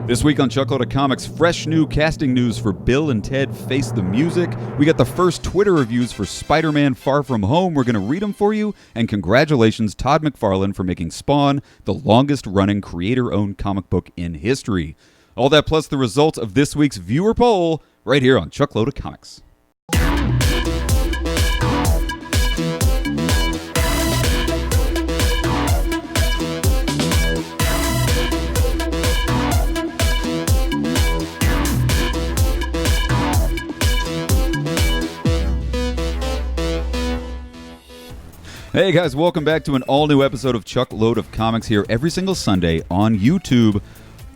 This week on Chuckload of Comics, fresh new casting news for Bill and Ted Face the Music. We got the first Twitter reviews for Spider-Man Far From Home. We're going to read them for you. And congratulations, Todd McFarlane, for making Spawn the longest-running creator-owned comic book in history. All that plus the results of this week's viewer poll right here on Chuckload of Comics. Hey guys, welcome back to an all-new episode of Chuckload of Comics here every single Sunday on YouTube.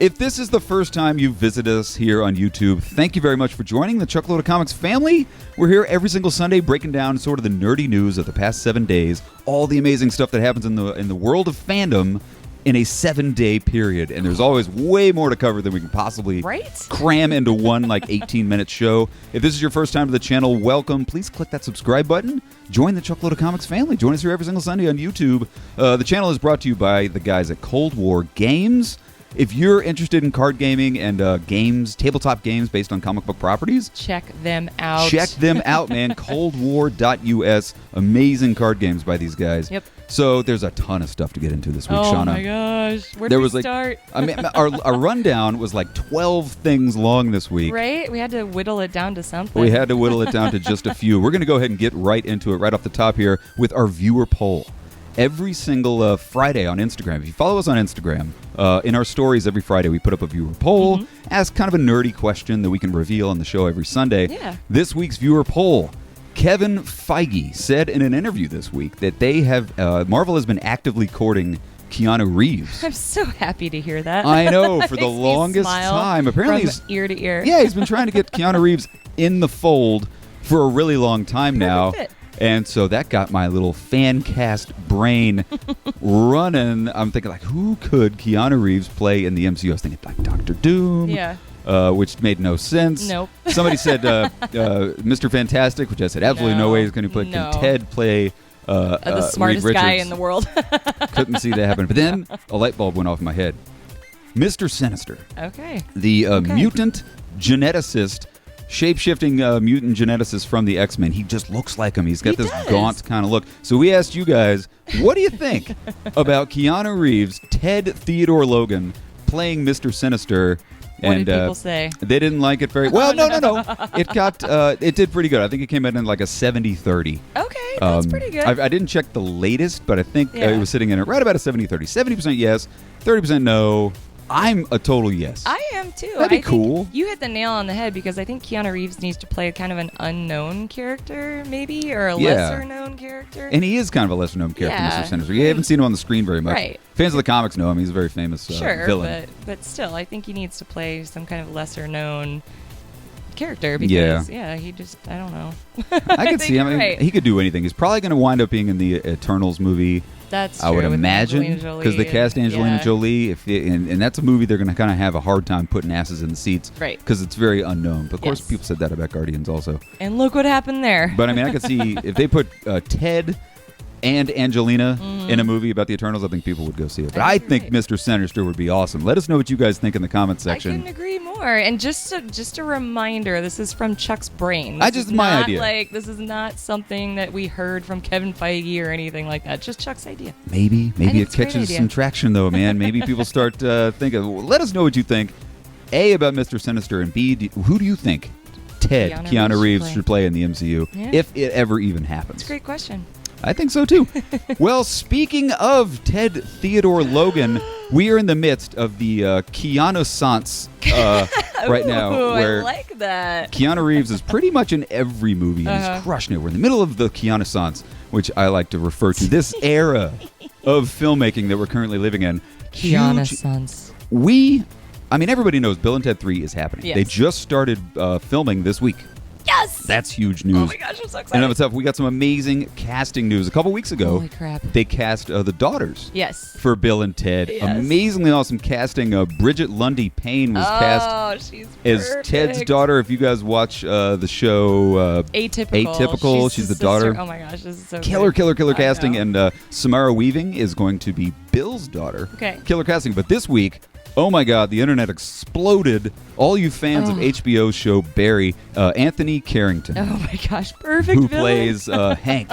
If this is the first time you've visited us here on YouTube, thank you very much for joining the Chuckload of Comics family. We're here every single Sunday breaking down sort of the nerdy news of the past 7 days, all the amazing stuff that happens in the world of fandom in a 7-day period. And there's always way more to cover than we can possibly cram into one 18-minute show. If this is your first time to the channel, welcome. Please click that subscribe button. Join the Chuckload of Comics family. Join us here every single Sunday on YouTube. The channel is brought to you by the guys at Cold War Games. If you're interested in card gaming and games, tabletop games based on comic book properties, check them out. Check them out, man. coldwar.us. Amazing card games by these guys. Yep. So there's a ton of stuff to get into this week, Shauna. Shauna. Oh my gosh. Where do we start? I mean, our rundown was 12 things long this week. Right? We had to whittle it down to something. We had to whittle it down to just a few. We're going to go ahead and get right into it right off the top here with our viewer poll. Every single Friday on Instagram, if you follow us on Instagram, in our stories every Friday we put up a viewer poll, ask kind of a nerdy question that we can reveal on the show every Sunday. Yeah. This week's viewer poll, Kevin Feige said in an interview this week that they have Marvel has been actively courting Keanu Reeves. I'm so happy to hear that. I know, for the longest time. Apparently, from ear to ear. Yeah, he's been trying to get Keanu Reeves in the fold for a really long time now. Fit. And so that got my little fan cast brain running. I'm thinking, who could Keanu Reeves play in the MCU? I was thinking, Dr. Doom. Yeah. Which made no sense. Nope. Somebody said Mr. Fantastic, which I said absolutely no way he's going to play. No. Can Ted play the smartest guy in the world? Couldn't see that happen. But then a light bulb went off in my head. Mr. Sinister. Okay. The mutant geneticist, shape-shifting mutant geneticist from the X-Men. He just looks like him. He's got this gaunt kind of look. So we asked you guys, what do you think about Keanu Reeves, Ted Theodore Logan, playing Mr. Sinister? What did people say? They didn't like it very well. No. It got it did pretty good. I think it came in like a 70-30. Okay, that's pretty good. I didn't check the latest, but I think it was sitting in right about a 70-30. 70% yes, 30% no. I'm a total yes. I am too. That'd be cool. You hit the nail on the head because I think Keanu Reeves needs to play kind of an unknown character, maybe, or a lesser known character. And he is kind of a lesser known character, Mr. Sinister. You haven't seen him on the screen very much. Right. Fans of the comics know him. He's a very famous villain. But still, I think he needs to play some kind of lesser known character because he just, I don't know. I could see him. Right. He could do anything. He's probably going to wind up being in the Eternals movie. That's true, I would imagine, because they cast Angelina Jolie, and that's a movie they're going to kind of have a hard time putting asses in the seats, right? Because it's very unknown. But of course, people said that about Guardians also. And look what happened there. But I mean, I could see if they put Ted and Angelina in a movie about the Eternals, I think people would go see it. But I think Mr. Sinister would be awesome. Let us know what you guys think in the comments section. I couldn't agree more. And just a reminder, this is from Chuck's brain. My idea. This is not something that we heard from Kevin Feige or anything like that. Just Chuck's idea. Maybe it catches some traction though, man. Maybe people start thinking. Let us know what you think. A, about Mr. Sinister, and B, who do you think Keanu Reeves should play in the MCU if it ever even happens? That's a great question. I think so, too. Well, speaking of Ted Theodore Logan, we are in the midst of the Keanu-sance right now. Where I like that. Keanu Reeves is pretty much in every movie. He's crushing it. We're in the middle of the Keanu-sance, which I like to refer to. This era of filmmaking that we're currently living in. Keanu-sance. Everybody knows Bill and Ted 3 is happening. Yes. They just started filming this week. Yes! That's huge news. Oh my gosh, I'm so excited. And of itself, we got some amazing casting news. A couple weeks ago, holy crap, they cast the daughters for Bill and Ted. Yes. Amazingly awesome casting. Bridget Lundy Payne was cast as Ted's daughter. If you guys watch the show Atypical, she's the daughter. Oh my gosh, this is so killer casting. And Samara Weaving is going to be Bill's daughter. Okay. Killer casting. But this week, Oh my God, the internet exploded. All you fans of HBO's show Barry, Anthony Carrington. Oh my gosh, perfect who villain. plays Hank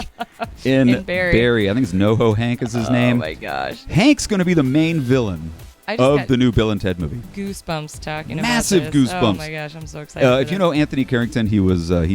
in Barry. I think it's NoHo Hank is his name. Oh my gosh. Hank's going to be the main villain of the new Bill and Ted movie. Goosebumps talking about Massive this. goosebumps. Oh my gosh, I'm so excited. If you know Anthony Carrington, he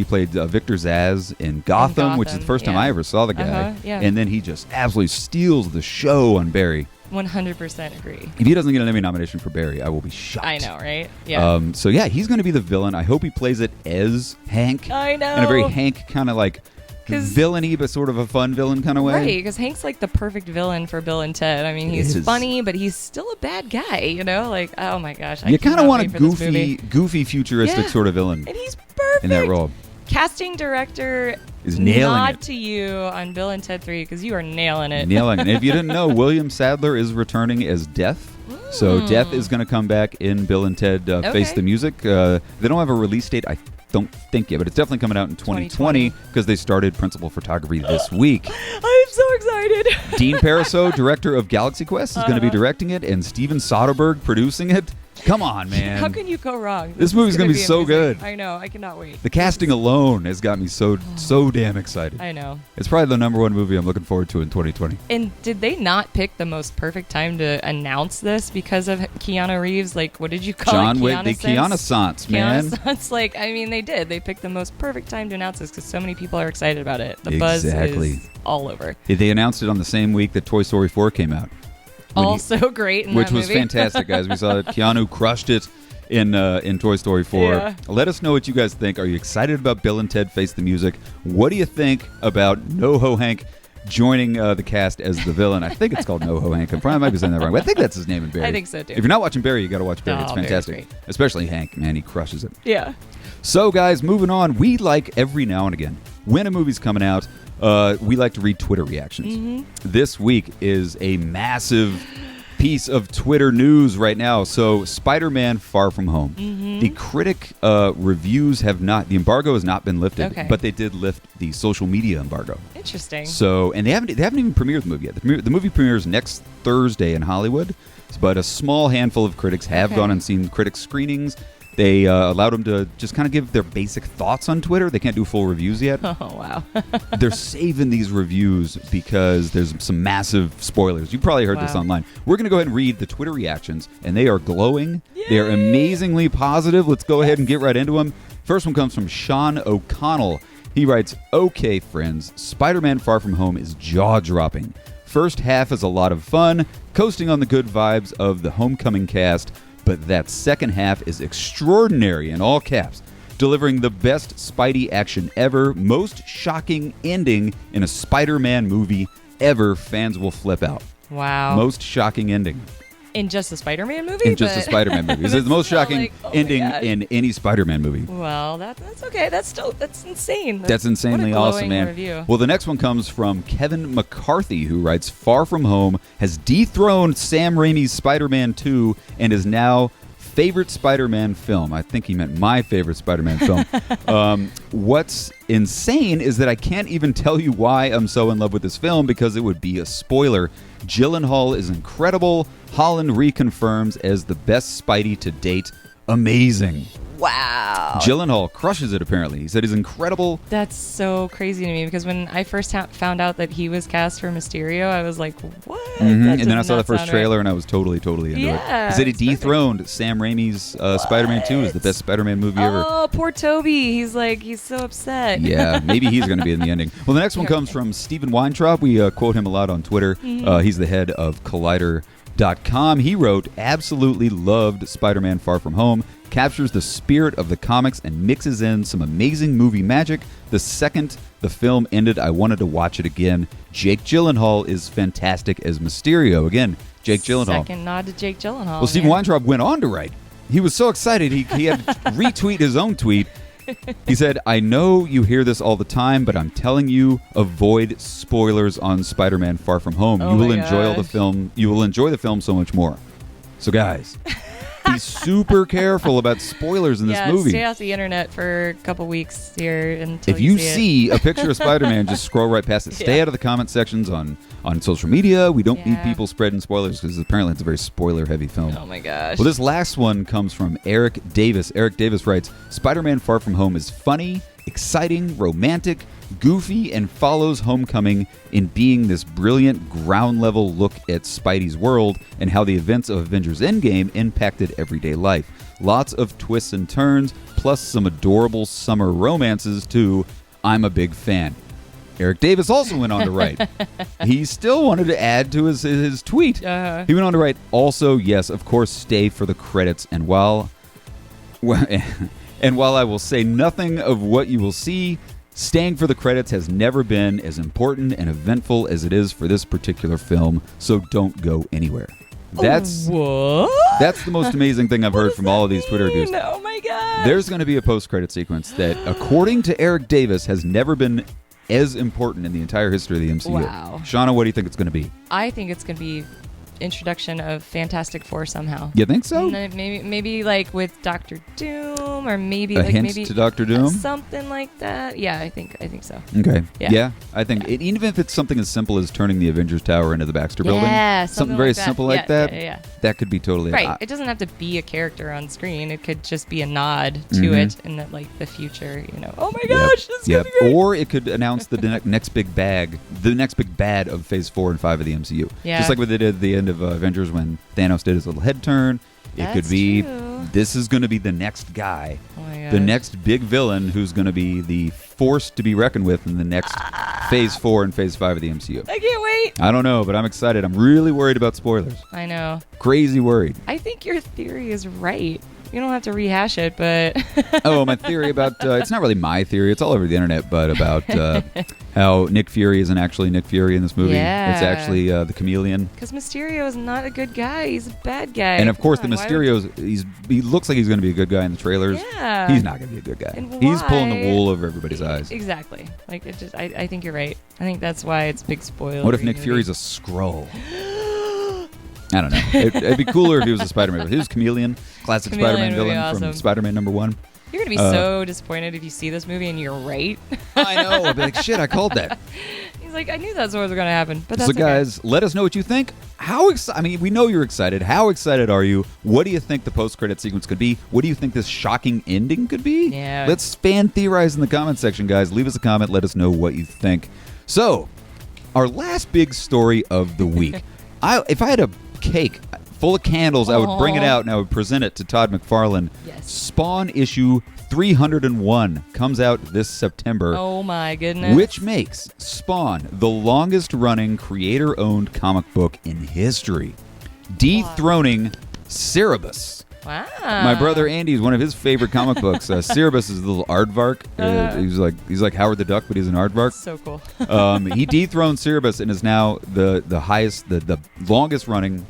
played Victor Zsasz in Gotham, which is the first time I ever saw the guy. And then he just absolutely steals the show on Barry. 100% agree. If he doesn't get an Emmy nomination for Barry, I will be shocked. I know, right? Yeah. So yeah, he's going to be the villain. I hope he plays it as Hank. I know. In a very Hank kind of like villainy, but sort of a fun villain kind of way. Right, because Hank's like the perfect villain for Bill and Ted. I mean, he's funny, but he's still a bad guy, you know? Like, oh my gosh. You kind of want a goofy, futuristic sort of villain. And he's perfect. In that role. Casting director is nailing nod it. to you on Bill and Ted 3 because you are nailing it. Nailing it. And if you didn't know, William Sadler is returning as Death. So Death is going to come back in Bill and Ted Face the Music. They don't have a release date, I don't think yet, but it's definitely coming out in 2020 because they started principal photography this week. I'm so excited. Dean Pariseau, director of Galaxy Quest, is going to be directing it, and Steven Soderbergh producing it. Come on, man. How can you go wrong? This movie's going to be so good. I know. I cannot wait. The casting alone has got me so damn excited. I know. It's probably the #1 movie I'm looking forward to in 2020. And did they not pick the most perfect time to announce this because of Keanu Reeves? Like, what did you call John it? Wick, the Keanu-sance, man. Keanu-sance. Like, I mean, they did. They picked the most perfect time to announce this because so many people are excited about it. The buzz is all over. They announced it on the same week that Toy Story 4 came out. Also great in which that was movie. Fantastic, guys. We saw that Keanu crushed it in Toy Story 4. Yeah. Let us know what you guys think. Are you excited about Bill and Ted Face the Music? What do you think about NoHo Hank joining the cast as the villain? I think it's called NoHo Hank. I probably might be saying that wrong, but I think that's his name in Barry. I think so, too. If you're not watching Barry, you got to watch Barry. Oh, It's fantastic. Barry's great. Especially Hank, man. He crushes it. Yeah. So, guys, moving on. We like every now and again, when a movie's coming out, we like to read Twitter reactions. Mm-hmm. This week is a massive piece of Twitter news right now. So, Spider-Man: Far From Home. Mm-hmm. The critic reviews have not. The embargo has not been lifted, but they did lift the social media embargo. Interesting. So, and they haven't even premiered the movie yet. The movie premieres next Thursday in Hollywood, but a small handful of critics have gone and seen critic screenings. They allowed them to just kind of give their basic thoughts on Twitter. They can't do full reviews yet. Oh, wow. They're saving these reviews because there's some massive spoilers. You probably heard this online. We're going to go ahead and read the Twitter reactions, and they are glowing. Yay! They are amazingly positive. Let's go ahead and get right into them. First one comes from Sean O'Connell. He writes, "Okay, friends, Spider-Man: Far From Home is jaw-dropping. First half is a lot of fun, coasting on the good vibes of the homecoming cast, but that second half is extraordinary in all caps, delivering the best Spidey action ever, most shocking ending in a Spider-Man movie ever. Fans will flip out." Wow. Most shocking ending. In just a Spider-Man movie? In just a Spider-Man movie. It's the most shocking ending in any Spider-Man movie. Well, that's okay. That's insane. That's insanely awesome, man. Review. Well, the next one comes from Kevin McCarthy, who writes, "Far From Home has dethroned Sam Raimi's Spider-Man 2 and is now favorite Spider-Man film." I think he meant my favorite Spider-Man film. What's insane is that I can't even tell you why I'm so in love with this film because it would be a spoiler. Gyllenhaal is incredible. Holland reconfirms as the best Spidey to date. Amazing. Wow. Gyllenhaal crushes it, apparently. He said he's incredible. That's so crazy to me because when I first found out that he was cast for Mysterio, I was like, what? And then I saw the first trailer and I was totally into it. He said he dethroned Sam Raimi's Spider-Man 2 as the best Spider-Man movie ever. Oh, poor Toby. He's so upset. Yeah, maybe he's going to be in the ending. Well, the next one comes from Stephen Weintraub. We quote him a lot on Twitter. He's the head of Collider.com. He wrote, "Absolutely loved Spider-Man: Far From Home. Captures the spirit of the comics and mixes in some amazing movie magic. The second the film ended, I wanted to watch it again. Jake Gyllenhaal is fantastic as Mysterio." Again, Jake Gyllenhaal. Second nod to Jake Gyllenhaal. Well, Stephen Weintraub went on to write. He was so excited, he had to retweet his own tweet. He said, "I know you hear this all the time, but I'm telling you, avoid spoilers on Spider-Man: Far From Home. You will enjoy the film. You will enjoy the film so much more." So, guys, Be super careful about spoilers in this movie. Stay off the internet for a couple weeks here until if you see see a picture of Spider-Man, just scroll right past it. Stay out of the comment sections on social media. We don't need people spreading spoilers because apparently it's a very spoiler-heavy film. Oh my gosh. Well, this last one comes from Eric Davis. Eric Davis writes, Spider-Man Far From Home is funny, exciting, romantic, goofy, and follows Homecoming in being this brilliant ground-level look at Spidey's world and how the events of Avengers Endgame impacted everyday life. Lots of twists and turns, plus some adorable summer romances, too. I'm a big fan. Eric Davis also went on to write. He still wanted to add to his tweet. He went on to write, also, yes, of course, stay for the credits. And while I will say nothing of what you will see, staying for the credits has never been as important and eventful as it is for this particular film, so don't go anywhere. That's the most amazing thing I've heard from all of these Twitter reviews. Oh my god! There's going to be a post-credit sequence that, according to Eric Davis, has never been as important in the entire history of the MCU. Wow. Shauna, what do you think it's going to be? I think it's going to be introduction of Fantastic Four somehow. You think so? And then maybe like with Doctor Doom, or maybe a like hint maybe to Doctor Doom, something like that. Yeah, I think so. Okay. Yeah, I think even if it's something as simple as turning the Avengers Tower into the Baxter Building, something very like that. simple like that. Yeah. That could be totally right. It doesn't have to be a character on screen. It could just be a nod to it in the future. Oh my gosh, this is gonna be great. Or it could announce the next big bad of Phase 4 and 5 of the MCU. Yeah. Just like what they did at the end of Avengers when Thanos did his little head turn. It could be, this is going to be the next guy, the next big villain who's going to be the force to be reckoned with in the next Phase 4 and Phase 5 of the MCU. I can't wait. I don't know, but I'm excited. I'm really worried about spoilers. I know. Crazy worried. I think your theory is right. You don't have to rehash it, but... Oh, my theory about... it's not really my theory. It's all over the internet, but about how Nick Fury isn't actually Nick Fury in this movie. Yeah. It's actually the Chameleon. Because Mysterio is not a good guy. He's a bad guy. And, of course, the Mysterio's... He looks like he's going to be a good guy in the trailers. Yeah. He's not going to be a good guy. And he's pulling the wool over everybody's eyes. Exactly. Like, it just... I think you're right. I think that's why it's a big spoiler. What if Nick Fury's a Skrull? I don't know. It'd be cooler if he was a Spider-Man. But he was Chameleon, classic Spider-Man villain from Spider-Man #1. You're going to be so disappointed if you see this movie and you're right. I know. I'll be like, shit, I called that. He's like, I knew that's what was going to happen. But that's so, guys, let us know what you think. We know you're excited. How excited are you? What do you think the post-credit sequence could be? What do you think this shocking ending could be? Yeah. Let's fan theorize in the comment section, guys. Leave us a comment. Let us know what you think. So, our last big story of the week. If I had a cake full of candles, I would bring it out and I would present it to Todd McFarlane. Yes. Spawn issue 301 comes out this September. Oh my goodness. Which makes Spawn the longest running creator-owned comic book in history, dethroning Cerebus. Wow. My brother Andy's one of his favorite comic books. Cerebus is a little aardvark. He's like Howard the Duck, but he's an aardvark. So cool. He dethroned Cerebus and is now the longest running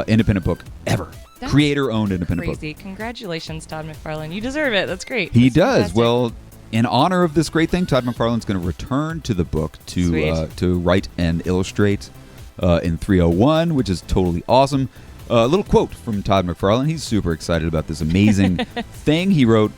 independent book ever. Creator-owned independent book. Crazy. Congratulations, Todd McFarlane. You deserve it. That's great. He That's does. fantastic. Well, in honor of this great thing, Todd McFarlane's going to return to the book to write and illustrate in 301, which is totally awesome. A little quote from Todd McFarlane. He's super excited about this amazing thing. He wrote,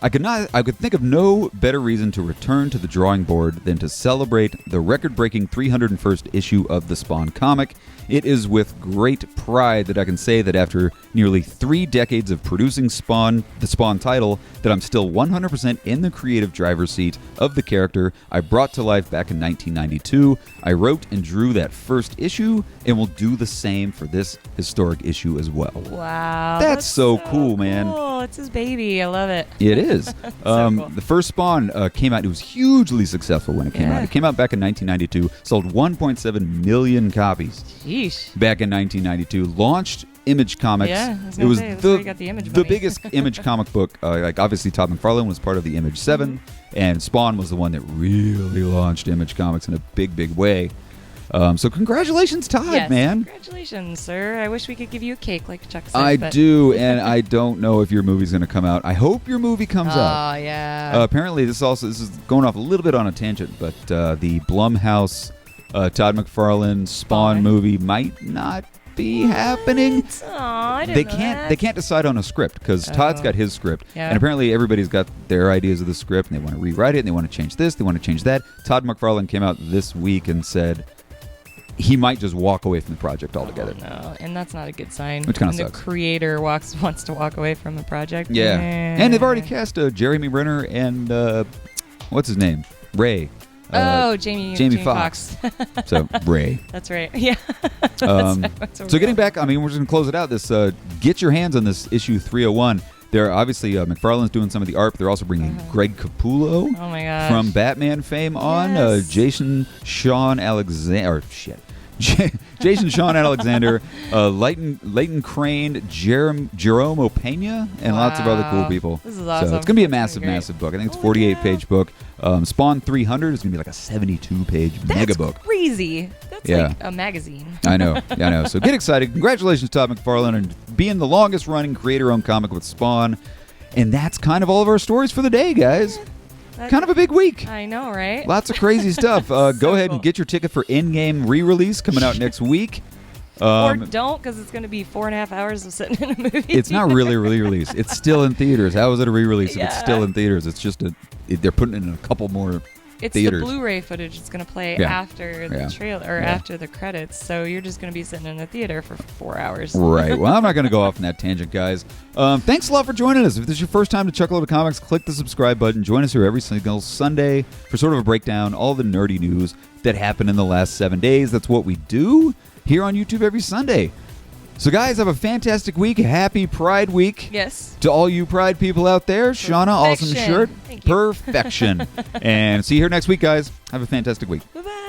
I could think of no better reason to return to the drawing board than to celebrate the record-breaking 301st issue of the Spawn comic. It is with great pride that I can say that after nearly 3 decades of producing the Spawn title, that I'm still 100% in the creative driver's seat of the character I brought to life back in 1992. I wrote and drew that first issue, and will do the same for this historic issue as well. Wow. That's so cool, man. It's his baby. I love it. It is. So cool. The first Spawn came out. It was hugely successful when it came out. It came out back in 1992, sold 1.7 million copies. Yeesh. Back in 1992, launched Image Comics. Yeah, it was that's where you got the Image the money. biggest Image comic book. Obviously, Todd McFarlane was part of the Image 7, and Spawn was the one that really launched Image Comics in a big, big way. So congratulations, Todd, man. Congratulations, sir. I wish we could give you a cake like Chuck said. I do, and I don't know if your movie's going to come out. I hope your movie comes out. Oh, yeah. Apparently, this is going off a little bit on a tangent, but the Blumhouse Todd McFarlane Spawn movie might not be happening. I didn't They know can't. that. They can't decide on a script because Todd's got his script, Yeah. and apparently everybody's got their ideas of the script, and they want to rewrite it, and they want to change this, they want to change that. Todd McFarlane came out this week and said he might just walk away from the project altogether. Oh, no, and that's not a good sign. Which kinda when sucks. the creator wants to walk away from a project. Yeah, and they've already cast Jeremy Renner and what's his name, Ray. Jamie Foxx. So Ray. That's right. Yeah. So getting back, I mean, we're just gonna close it out. This get your hands on this issue 301. They're obviously McFarlane's doing some of the art, but they're also bringing Greg Capullo Oh my gosh. from Batman fame on. Yes. Jason Sean Alexander. Jason Sean Alexander, Leighton Crane, Jerome Opeña, and lots of other cool people. This is awesome. So it's going to be a That's massive, gonna be massive book. I think it's a Oh, 48-page book. Spawn 300 is going to be like a 72-page mega book. That's crazy. That's Yeah. like a magazine. I know. So get excited. Congratulations, Todd McFarlane, on being the longest-running creator-owned comic with Spawn. And that's kind of all of our stories for the day, guys. Kind of a big week. I know, right? Lots of crazy stuff. Go ahead cool. and get your ticket for in-game re-release coming out next week. Or don't, because it's going to be 4.5 hours of sitting in a movie. It's not really a re-release. It's still in theaters. How is it a re-release if it's Yeah. still in theaters? It's just they're putting it in a couple more It's theaters. the Blu-ray footage that's going to play Yeah. after the trailer or after the credits. So you're just going to be sitting in the theater for 4 hours. Right. Well, I'm not going to go off on that tangent, guys. Thanks a lot for joining us. If this is your first time to Chuckload of Comics, click the subscribe button. Join us here every single Sunday for sort of a breakdown, all the nerdy news that happened in the last 7 days. That's what we do here on YouTube every Sunday. So, guys, have a fantastic week. Happy Pride Week. Yes. To all you Pride people out there, Shauna, awesome Perfection. shirt. Thank you. Perfection. And see you here next week, guys. Have a fantastic week. Bye-bye.